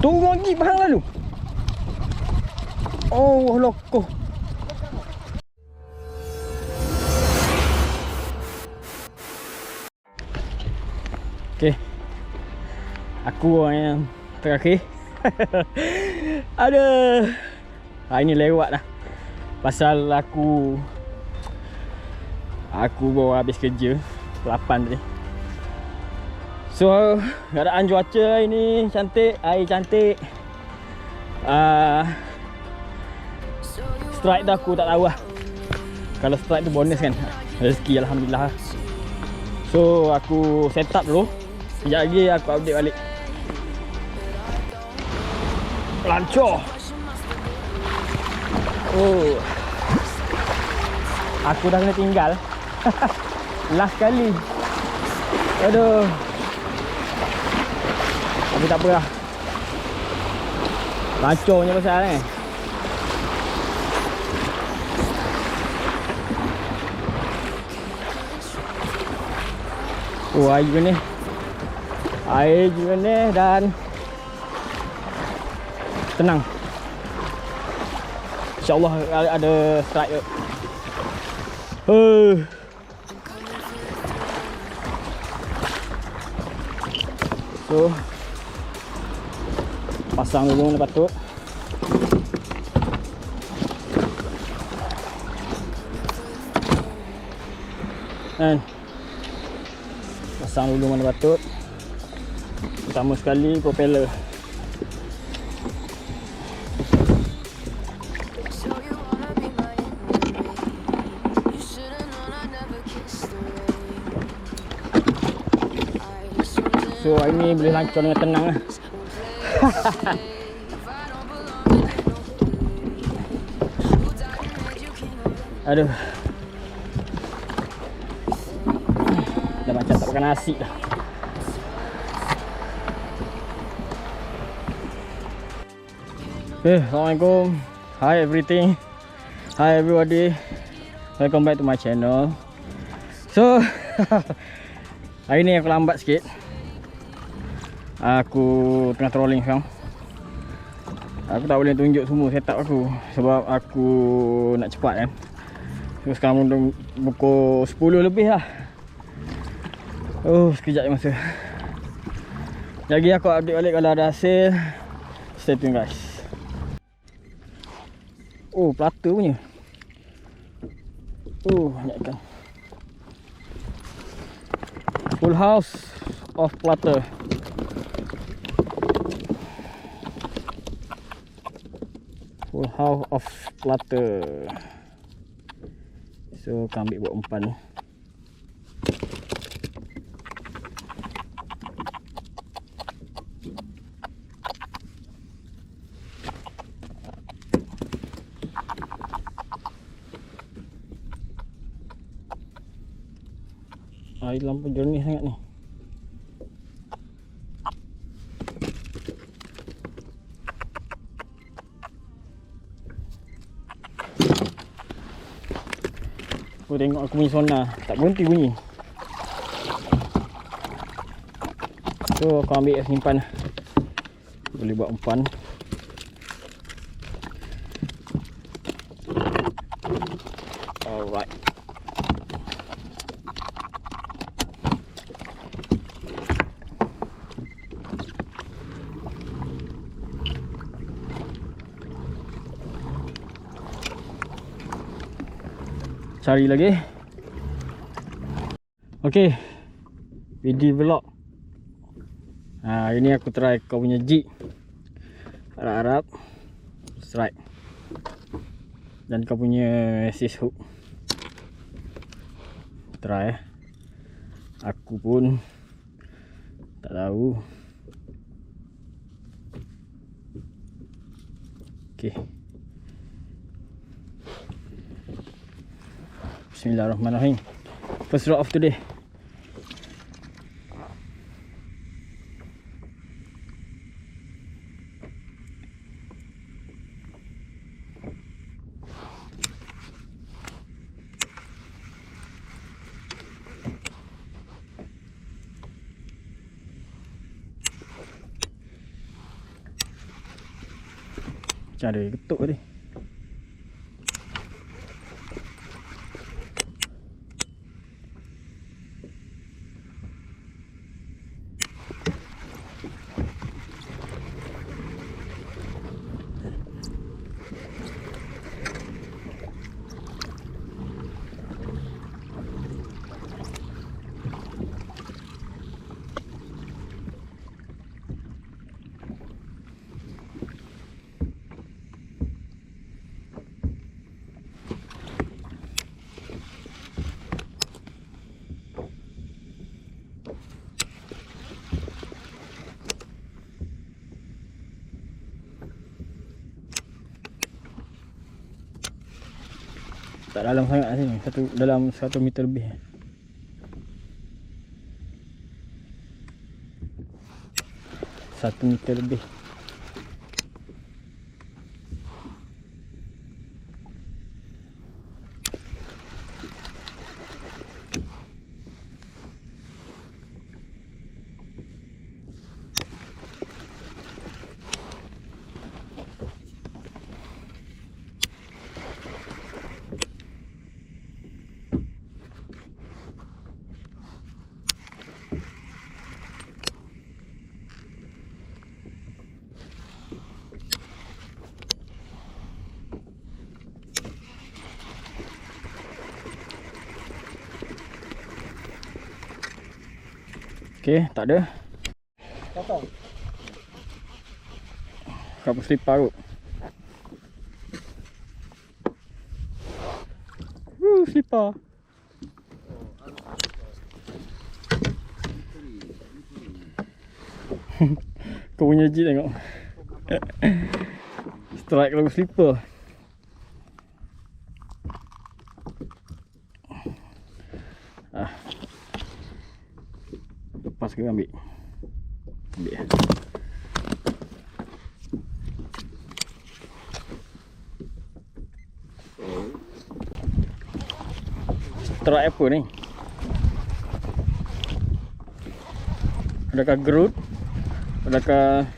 Turun lagi bahang lalu. Oh, loko. Okay. Aku orang yang terakhir. Ada. Ini lewat dah. Pasal aku baru habis kerja 8 tadi. So, keadaan cuaca hari ni cantik, air cantik. Strike dah aku tak tahu lah. Kalau strike tu bonus kan. Rezeki Alhamdulillah. So, aku set up dulu. Sekejap lagi aku update balik. Lancar. Oh. Aku dah kena tinggal. Last kali. Aduh. Tapi tak apa lah. Lancarnya pasal ni. Oh, air juga ni. Air juga ni dan tenang. InsyaAllah ada strike. So, pasang dulu mana patut. Dan pasang dulu mana patut. Pertama sekali propeller. So hari ni boleh lancar dengan tenang lah. Aduh. Dah macam tak makan nasi dah. Okay, Assalamualaikum. Hi everything. Hi everybody. Welcome back to my channel. So hari ni aku lambat sikit. Aku tengah trolling sekarang. Aku tak boleh tunjuk semua setup aku sebab aku nak cepat kan. So sekarang pukul 10 lebih lah. Oh, sekejap je masa. Lagi aku update balik kalau ada hasil. Stay tune guys. Oh, plata punya. Oh, banyak ikan. Full house of plata. Full house of plata. So, akan ambil buat umpan. Air lampu jernih sangat ni. Aku tengok aku punya sonar tak berhenti bunyi. So aku ambil simpan. Boleh buat umpan. Alright. Cari lagi. Okay, video vlog. Hari ni aku try kau punya jig harap strike dan kau punya assist hook. Try. Aku pun tak tahu. Okay. Bismillahirrahmanirrahim. First rod of today. Macam ada ketuk tadi. Tak dalam sangat kat sini, dalam 1 meter lebih. Satu meter lebih. Okey, tak ada. Potong. Kapal selipar kot. Selipar. Kau punya jit tengok. Strike lagu slipper. Lepas ke ambil? Ambil ya. Strike apa ni? Adakah gerut? Adakah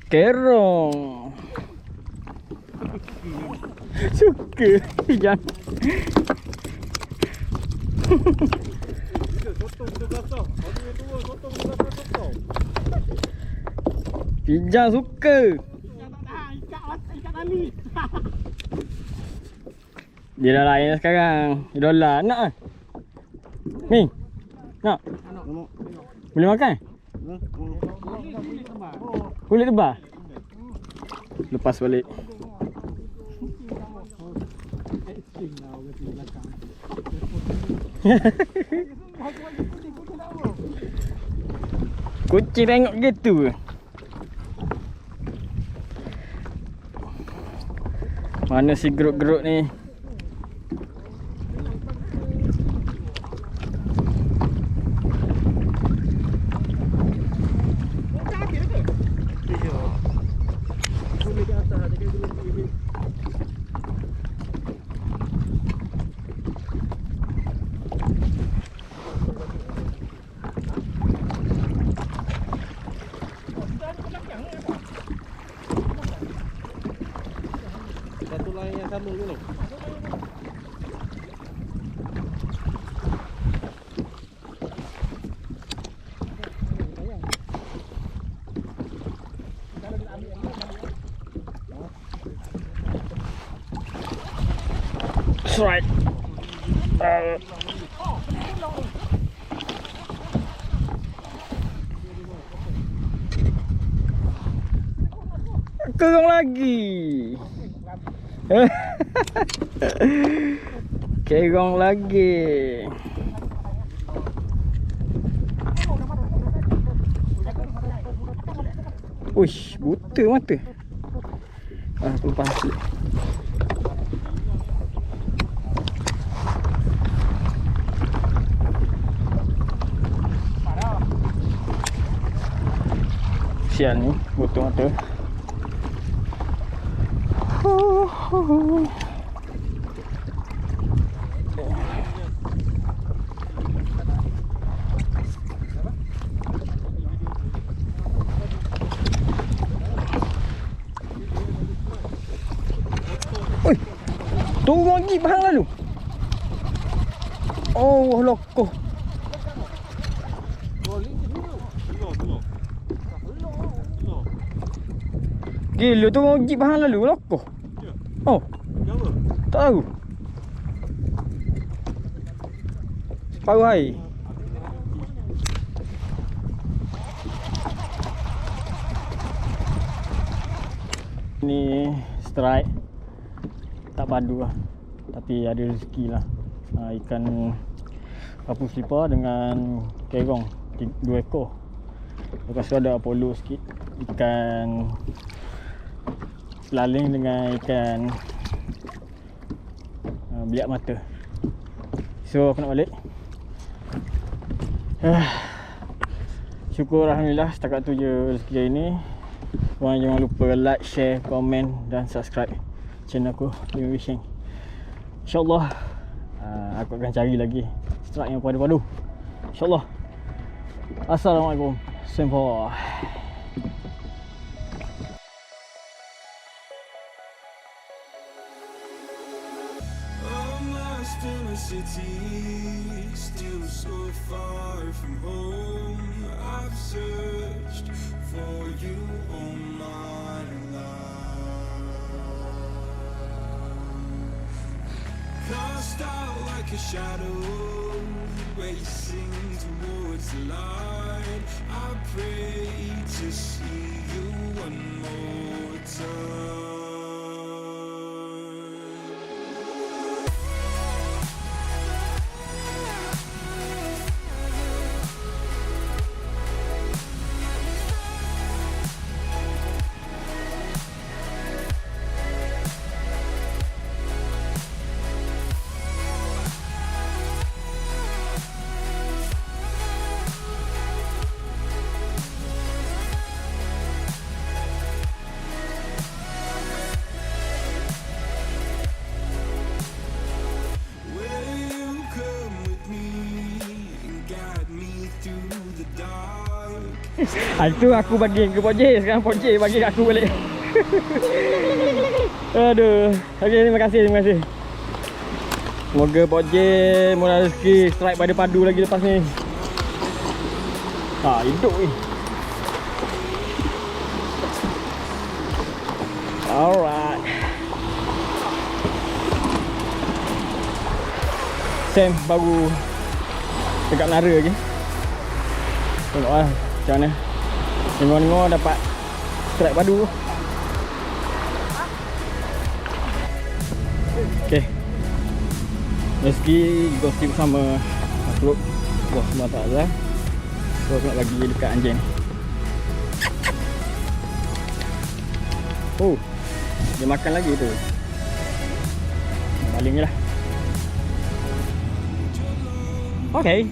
kerong? Suka pijang. Pijang suka. Dia dah lain sekarang. Idola nak ah. Ni. Nak. Boleh makan? Kulit tebal. Lepas balik. Kucing tengok gitu. Mana si geruk-geruk ni? Satu lain yang sama dulu. That's right. Kerong lagi. Kerong lagi. Uish, buta mata. Aku lepas balik. Sial ni, buta mata. Tunggu lagi bahang lalu. Oh, lokoh. Gila tu orang jeep bahang lalu lokoh. Oh. Tak tahu. Separuh air. Ni strike tak padu lah, tapi ada rezeki lah. Ikan papu slipper dengan kerong 2 ekor. Lepas tu ada polo sikit, ikan laling dengan ikan beliak mata. So aku nak balik. Syukur Alhamdulillah, setakat tu je rezeki hari ni. Korang jangan lupa like, share, komen dan subscribe channel aku, Kayak Fishing. InsyaAllah aku akan cari lagi strike yang padu-padu, InsyaAllah. Assalamualaikum. Selamat. In a city, still so far from home. I've searched for you all my life. Cast out like a shadow, racing towards the light. I pray to see you one more time. Itu aku bagi ke Pok J, sekarang Pok J bagi aku balik. Aduh. Okey, terima kasih. Semoga Pok J murah rezeki, strike pada padu lagi lepas ni. Hidup ni. Alright. Sam baru dekat Nara lagi. Tengoklah macam mana. Tengok-tengok dapat strike padu. Okay, rezeki gosip sama makhluk Allah SWT. So aku nak bagi dekat anjing. Oh, dia makan lagi tu. Baling je lah. Okay.